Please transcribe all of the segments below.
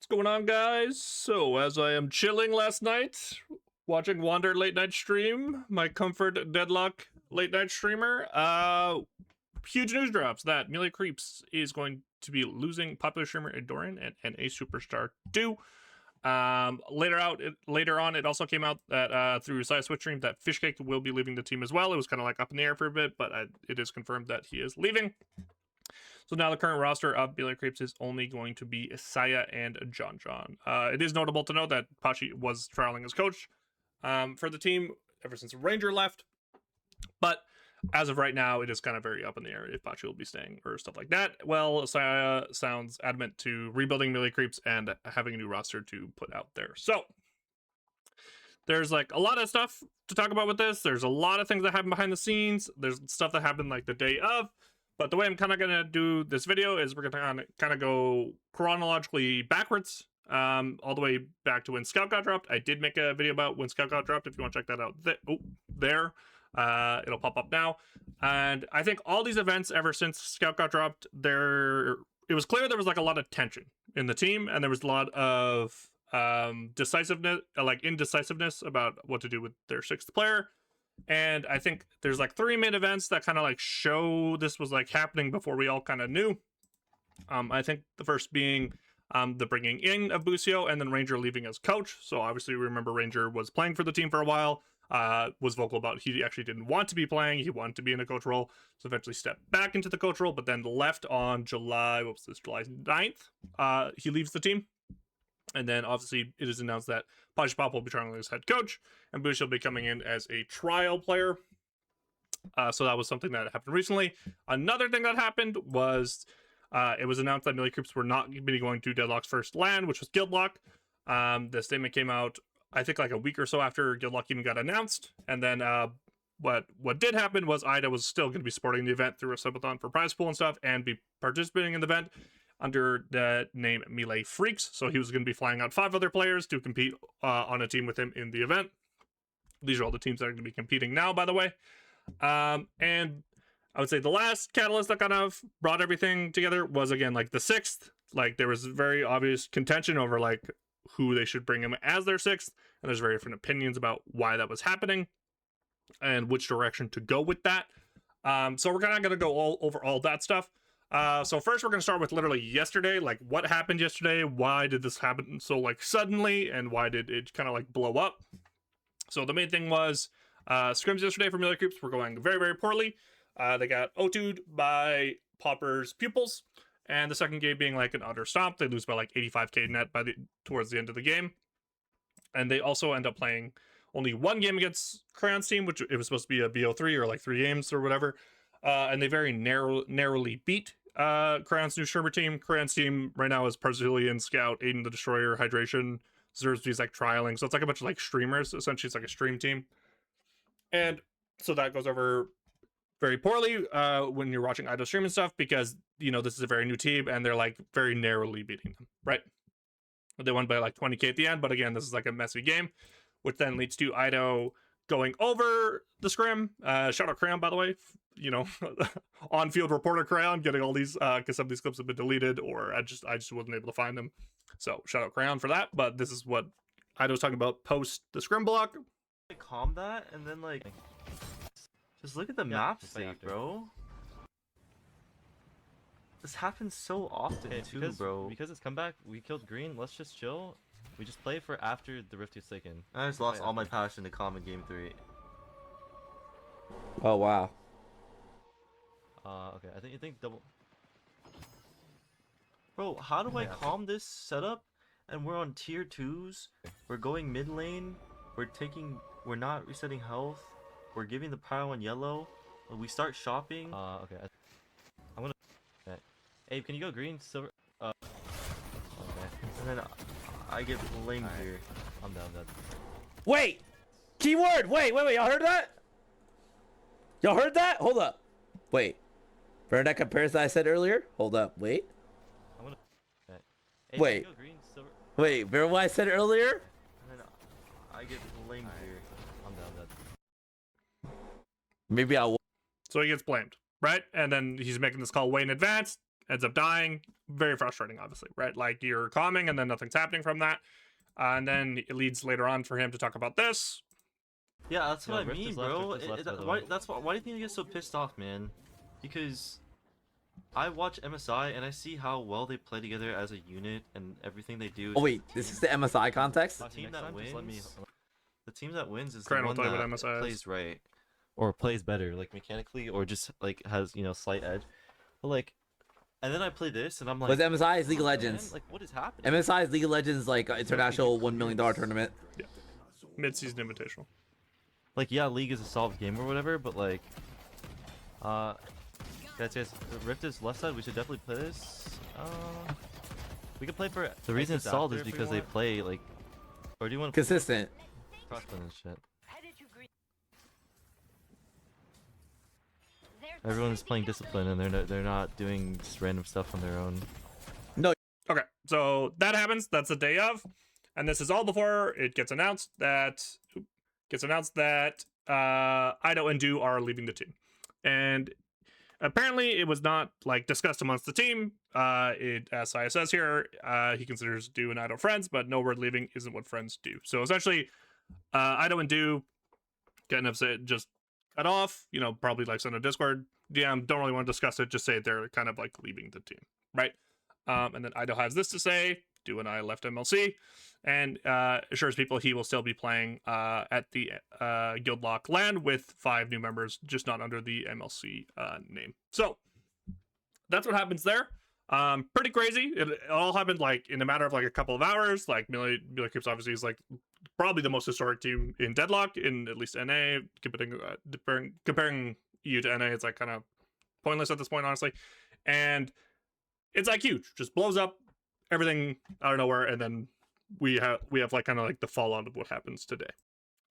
What's going on, guys? So, as I am chilling last night, watching Wander late night stream, my comfort Deadlock late night streamer, huge news drops that Melee Creeps is going to be losing popular streamer Dorian and NA Superstar 2. Later on, it also came out that through Side Switch stream that Fishcake will be leaving the team as well. It was kind of like up in the air for a bit, but it is confirmed that he is leaving. So now the current roster of Melee Creeps is only going to be Saya and John. It is notable to note that Pachi was trialing as coach for the team ever since Ranger left. But as of right now, it is kind of very up in the air if Pachi will be staying or stuff like that. Well, Saya sounds adamant to rebuilding Melee Creeps and having a new roster to put out there. So there's like a lot of stuff to talk about with this. There's a lot of things that happen behind the scenes. There's stuff that happened like the day of. But the way I'm kind of going to do this video is we're going to kind of go chronologically backwards, all the way back to when Scout got dropped. I did make a video about when Scout got dropped. If you want to check that out, there. It'll pop up now. And I think all these events ever since Scout got dropped, it was clear there was like a lot of tension in the team, and there was a lot of indecisiveness about what to do with their sixth player. And I think there's like three main events that kind of like show this was like happening before we all kind of knew. I think the first being the bringing in of Busio and then Ranger leaving as coach. So obviously remember Ranger was playing for the team for a while, was vocal about he actually didn't want to be playing. He wanted to be in a coach role. So eventually stepped back into the coach role, but then left on July 9th. He leaves the team. And then obviously it is announced that Pachi Pop will be trialing as head coach and Bush will be coming in as a trial player. So that was something that happened recently. Another thing that happened was it was announced that Melee Creeps were not going to Deadlock's first LAN, which was Guildlock. The statement came out, I think, like a week or so after Guildlock even got announced. And then what did happen was Ida was still going to be supporting the event through a subathon for prize pool and stuff and be participating in the event under the name Melee Freaks. So he was going to be flying out 5 other players to compete on a team with him in the event. These are all the teams that are going to be competing now, by the way. And I would say the last catalyst that kind of brought everything together was, again, like the 6th. Like there was very obvious contention over like who they should bring him as their 6th. And there's very different opinions about why that was happening and which direction to go with that. So we're kind of going to go over all that stuff. So first we're going to start with literally yesterday, like what happened yesterday, why did this happen so like suddenly, and why did it kind of like blow up. So the main thing was scrims yesterday for Melee Creeps were going very, very poorly. They got O2'd by Popper's pupils, and the second game being like an utter stomp. They lose by like 85k net towards the end of the game. And they also end up playing only one game against Crayon's team, which it was supposed to be a BO3 or like 3 games or whatever. And they very narrowly beat Crayon's new streamer team. Crayon's team right now is Brazilian Scout, Aiden the Destroyer, Hydration, Zersby's like trialing. So it's like a bunch of like streamers. Essentially, it's like a stream team. And so that goes over very poorly when you're watching idol stream and stuff, because, you know, this is a very new team and they're like very narrowly beating them, right? They won by like 20k at the end, but again, this is like a messy game, which then leads to Ido going over the scrim. Shout out Crayon, by the way. You know, on-field reporter Crayon, getting all these because some of these clips have been deleted, or I just wasn't able to find them. So shout out Crayon for that. But this is what Ido was talking about post the scrim block. Calm that and then like just look at the map state, bro. This happens so often too, bro. Because it's comeback, we killed green. Let's just chill. We just play for after the rift is taken. I just lost all my passion to calm in game 3. Oh wow. Okay. I think double. Bro, how do I calm this setup? And we're on tier 2s. We're going mid lane. We're not resetting health. We're giving the power on yellow. We start shopping. Okay. I'm gonna. Okay. Abe, can you go green, silver? Okay. And then I get blamed here. I'm down. Wait! Keyword! Wait! Y'all heard that? Y'all heard that? Hold up. Wait. For that comparison I said earlier? Hold up. Wait. I'm gonna. Okay. Abe, Wait. Can you go green, silver? Wait. Remember what I said earlier? And then I get blamed here. I'm down. Maybe I'll. So he gets blamed, right? And then he's making this call way in advance. ends up dying. Very frustrating, obviously, right? Like you're calming and then nothing's happening from that. And then it leads later on for him to talk about this. Yeah, that's what I Rift mean, is left, bro. Rift is left, by the Why, way. why do you think I get so pissed off, man? Because I watch MSI and I see how well they play together as a unit and everything they do. Oh wait, this is the MSI context. The team Next that time, just let me- wins. The team that wins is Crane the will one tell you that what MSI is. plays right. or plays better, like mechanically, or just like has slight edge. But like, And then I play this and I'm like, But MSI is League of "Fuck, Legends. man, like what is happening? MSI is League of Legends like international $1 million tournament. Mid-season invitational. like yeah, League is a solved game or whatever, but like, guys, Rift is left side. We should definitely play this. We can play for the reason it's solved is because they play like, or do you want to Consistent. crossplay and shit? Everyone's playing discipline and they're not doing just random stuff on their own. Okay, so that happens. That's the day of, and this is all before it gets announced that Ido and Do are leaving the team, and apparently it was not like discussed amongst the team. As Saya says here, he considers Do and Ido friends, but no word leaving isn't what friends do. So essentially, Ido and Do getting upset, just cut off. Probably like send a Discord DM. Don't really want to discuss it. Just say they're kind of like leaving the team, right? And then Ido has this to say: Do and I left MLC, and assures people he will still be playing at the Guildlock LAN with 5 new members, just not under the MLC name. So that's what happens there. Pretty crazy. It all happened like in a matter of like a couple of hours. Like Melee Creeps obviously is like probably the most historic team in Deadlock in at least NA. Comparing you to NA, it's like kind of pointless at this point, honestly. And it's like huge, just blows up everything out of nowhere, and then we have like kind of like the fallout of what happens today.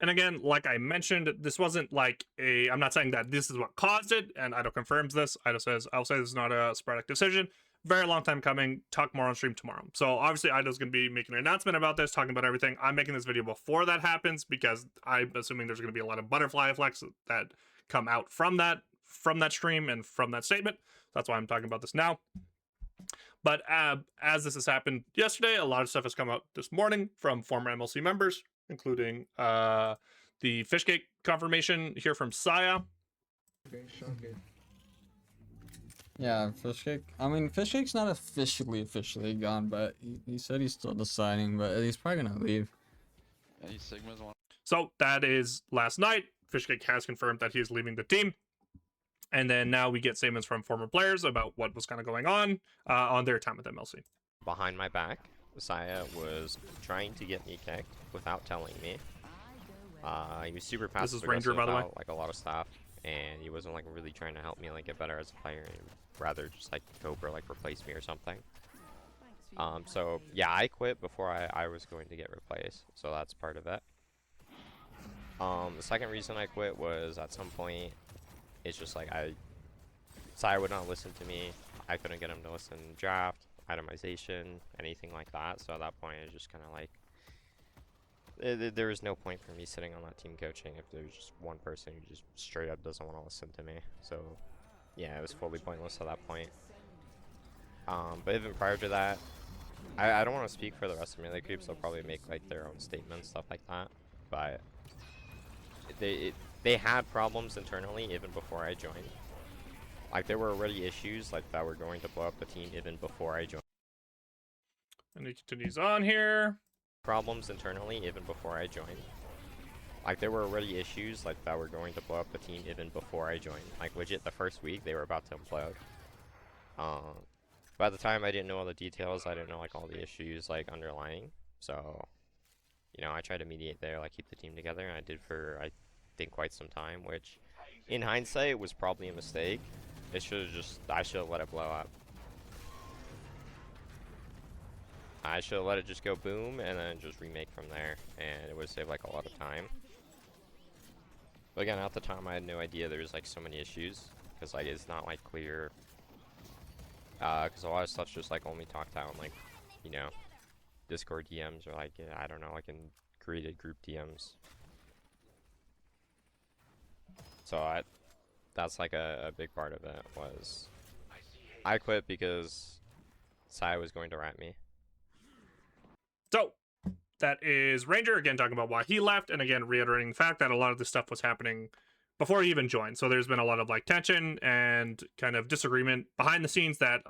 And again, like I mentioned, this wasn't like I'm not saying that this is what caused it, and Ido confirms this. Ido says, I'll say this is not a sporadic decision. Very long time coming. Talk more on stream tomorrow. So obviously Ido's going to be making an announcement about this, talking about everything. I'm making this video before that happens because I'm assuming there's going to be a lot of butterfly effects that come out from that stream and from that statement. That's why I'm talking about this now. But as this has happened yesterday, a lot of stuff has come out this morning from former MLC members, including the Fishcake confirmation here from Saya. Yeah, Fishcake. I mean, Fishcake's not officially gone, but he said he's still deciding, but he's probably gonna leave. So that is last night. Fishcake has confirmed that he is leaving the team. And then now we get statements from former players about what was kind of going on their time with MLC. Behind my back, Saya was trying to get me kicked without telling me. He was super passive This is Ranger, by the way. about like a lot of stuff, and he wasn't like really trying to help me like get better as a player, and rather just like Cobra like replace me or something. So yeah, I quit before I was going to get replaced, so that's part of it. The second reason I quit was at some point, it's just like Saya would not listen to me. I couldn't get him to listen to draft, itemization, anything like that. So at that point, it's just kind of like there was no point for me sitting on that team coaching if there's just one person who just straight up doesn't want to listen to me. So yeah, it was fully pointless at that point. But even prior to that, I don't want to speak for the rest of Melee Creeps. They'll probably make like their own statements, stuff like that. But they had problems internally even before I joined. Like there were already issues like that were going to blow up the team even before I joined. And he continues on here. Problems internally even before I joined. Like there were already issues like that were going to blow up the team even before I joined. Like legit the first week they were about to implode. By the time I didn't know all the details, I didn't know like all the issues like underlying. So, I tried to mediate there, like keep the team together, and I did for I think quite some time, which in hindsight was probably a mistake. I should have let it blow up. I should have let it just go boom and then just remake from there, and it would save like a lot of time. But again, at the time I had no idea there was like so many issues, because like it's not like clear, because a lot of stuff's just like only talked out in like, Discord DMs or like, I don't know, like in created group DMs. So that's like a big part of it was I quit because Sai was going to rat me. So that is Ranger again talking about why he left, and again reiterating the fact that a lot of this stuff was happening before he even joined. So there's been a lot of like tension and kind of disagreement behind the scenes that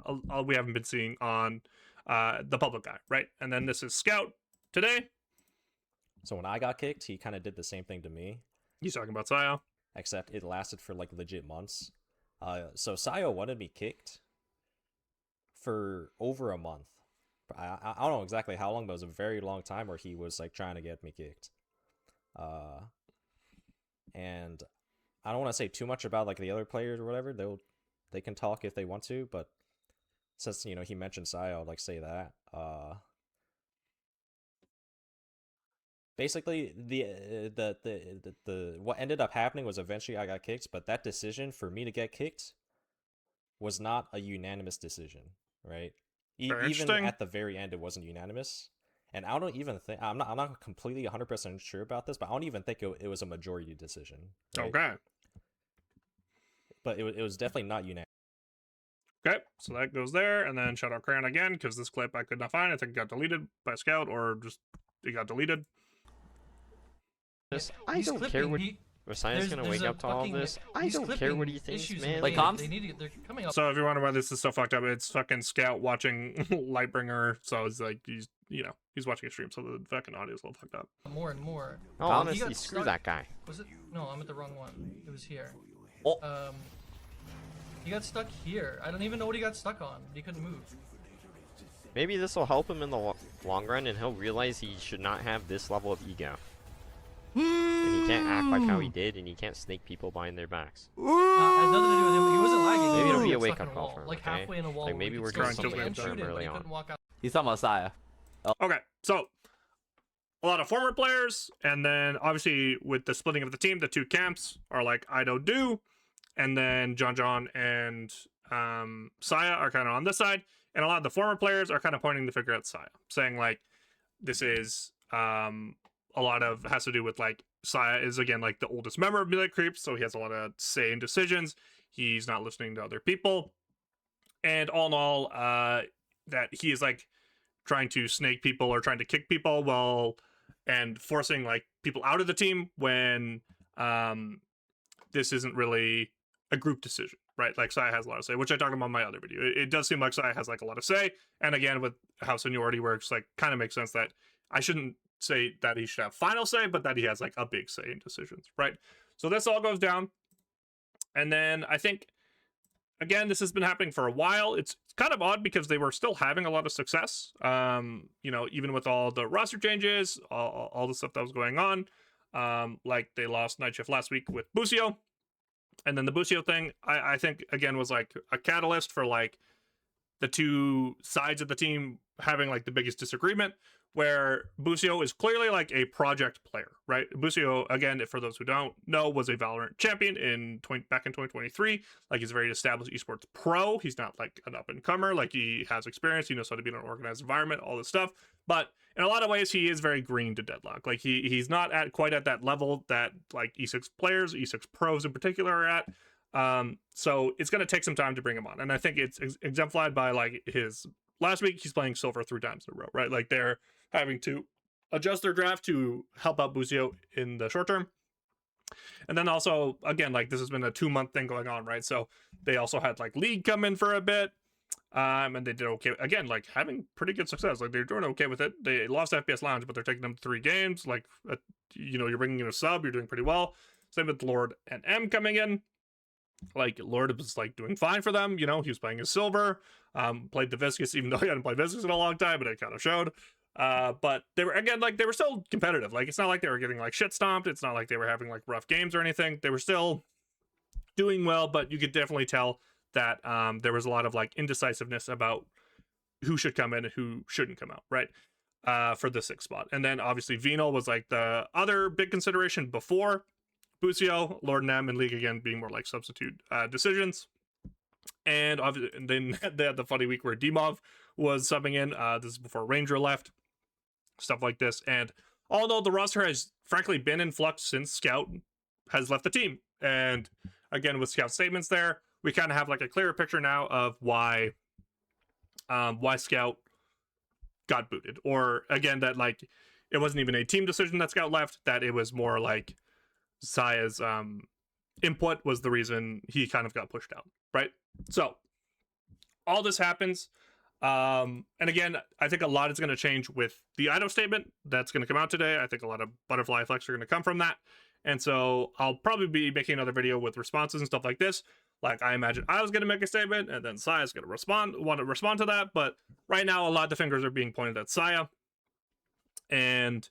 we haven't been seeing on the public eye, right? And then this is Scout today. So when I got kicked, he kind of did the same thing to me. He's talking about Sayo. Except it lasted for like legit months. So Sayo wanted me kicked for over a month. I don't know exactly how long, but it was a very long time where he was like trying to get me kicked. And I don't want to say too much about like the other players or whatever. They can talk if they want to, but since he mentioned Sayo, I'd like say that. Basically, the what ended up happening was eventually I got kicked, but that decision for me to get kicked was not a unanimous decision, right? Even at the very end, it wasn't unanimous, and I don't even think I'm not completely 100% sure about this, but I don't even think it was a majority decision. Right? Okay. But it was definitely not unanimous. Okay, so that goes there, and then shout out Crayon again because this clip I could not find. I think it got deleted by Scout or just it got deleted. I don't care what Messiah's gonna wake up to all this. I don't care what he thinks, man. Like comms? They're coming up. So if you're wondering why this is so fucked up, it's fucking Scout watching Lightbringer. So it's like he's watching a stream, so the fucking audio is a little fucked up. More and more. No, honestly, screw that guy. Was it? No, I'm at the wrong one. It was here. Oh. He got stuck here. I don't even know what he got stuck on. He couldn't move. Maybe this will help him in the long run, and he'll realize he should not have this level of ego. And he can't act like how he did, and he can't snake people behind their backs. It had nothing to do with him. He wasn't lagging. Maybe He it'll was be a stuck wake-up in a call wall, for him, like okay? halfway in a wall. Like, where maybe he we're could doing still something and shoot different him, but early he on. couldn't walk out. He's talking about Saya. Okay, so a lot of former players, and then obviously with the splitting of the team, the two camps are like I don't do, and then John and Saya are kind of on this side, and a lot of the former players are kind of pointing the finger at Saya, saying like this is a lot of has to do with like Saya is again like the oldest member of Midnight Creeps, so he has a lot of say in decisions. He's not listening to other people, and all in all, that he is like trying to snake people or trying to kick people and forcing like people out of the team when this isn't really a group decision, right? Like Saya has a lot of say, which I talked about in my other video. It does seem like Saya has like a lot of say, and again with how seniority works, like kind of makes sense that I shouldn't say that he should have final say, but that he has like a big say in decisions, right? So this all goes down, and then I think again this has been happening for a while. It's kind of odd because they were still having a lot of success, even with all the roster changes, all the stuff that was going on. Like they lost Night Shift last week with Busio, and then the Busio thing I think again was like a catalyst for like the two sides of the team having like the biggest disagreement, where Busio is clearly like a project player, right? Busio, again, for those who don't know, was a Valorant champion back in 2023. Like he's a very established esports pro. He's not like an up and comer. Like he has experience. He knows how to be in an organized environment, all this stuff. But in a lot of ways, he is very green to Deadlock. Like he's not quite at that level that like E6 players, E6 pros in particular are at. So it's going to take some time to bring him on. And I think it's exemplified by like his last week, he's playing Silver 3 times in a row, right? Like they're having to adjust their draft to help out Busio in the short term. And then also, again, like this has been a 2-month thing going on, right? So they also had like League come in for a bit. And they did okay. Again, like having pretty good success. Like they're doing okay with it. They lost FPS Lounge, but they're taking them to 3 games. Like, you're bringing in a sub, you're doing pretty well. Same with Lord and M coming in. Like Lord was like doing fine for them. He was playing as Silver. Played the Viscous, even though he hadn't played Viscous in a long time, but it kind of showed. But they were they were still competitive. Like it's not like they were getting like shit stomped. It's not like they were having like rough games or anything. They were still doing well, but you could definitely tell that there was a lot of like indecisiveness about who should come in and who shouldn't come out, right? For the 6th spot. And then obviously Venal was like the other big consideration before Busio, Lord and M, and League again being more like substitute decisions. And then they had the funny week where Dimov was subbing in. This is before Ranger left. Stuff like this. And although the roster has frankly been in flux since Scout has left the team. And again, with Scout's statements there, we kind of have like a clearer picture now of why Scout got booted, or again that like it wasn't even a team decision that Scout left, that it was more like Saya's input was the reason he kind of got pushed out, right? So all this happens, and again, I think a lot is going to change with the Ido statement that's going to come out today. I think a lot of butterfly effects are going to come from that, and so I'll probably be making another video with responses and stuff like this. Like, I imagine I was going to make a statement, and then Saya's going to want to respond to that, but right now a lot of the fingers are being pointed at Saya, and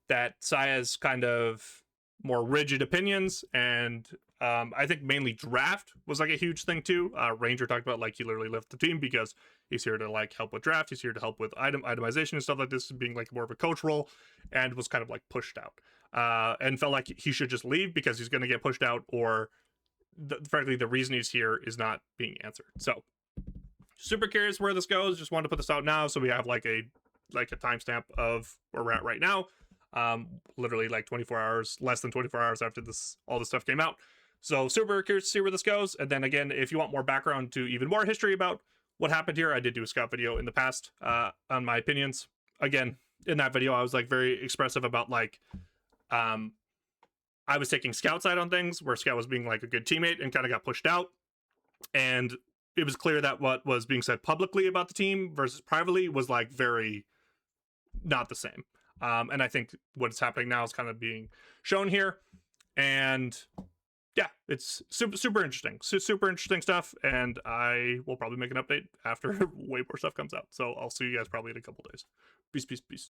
that Saya's kind of more rigid opinions, and I think mainly draft was like a huge thing too. Ranger talked about like he literally left the team because he's here to like help with draft, he's here to help with itemization and stuff like this, being like more of a coach role, and was kind of like pushed out, and felt like he should just leave because he's going to get pushed out, or frankly the reason he's here is not being answered. So super curious where this goes. Just wanted to put this out now so we have like a timestamp of where we're at right now. Literally like 24 hours, less than 24 hours after all this stuff came out. So super curious to see where this goes. And then again, if you want more background to even more history about what happened here, I did do a Scout video in the past on my opinions. Again, in that video, I was like very expressive about like I was taking Scout side on things, where Scout was being like a good teammate and kind of got pushed out. And it was clear that what was being said publicly about the team versus privately was like very not the same. And I think what's happening now is kind of being shown here. And yeah, it's super interesting. Super interesting stuff. And I will probably make an update after way more stuff comes out. So I'll see you guys probably in a couple days. Peace, peace, peace.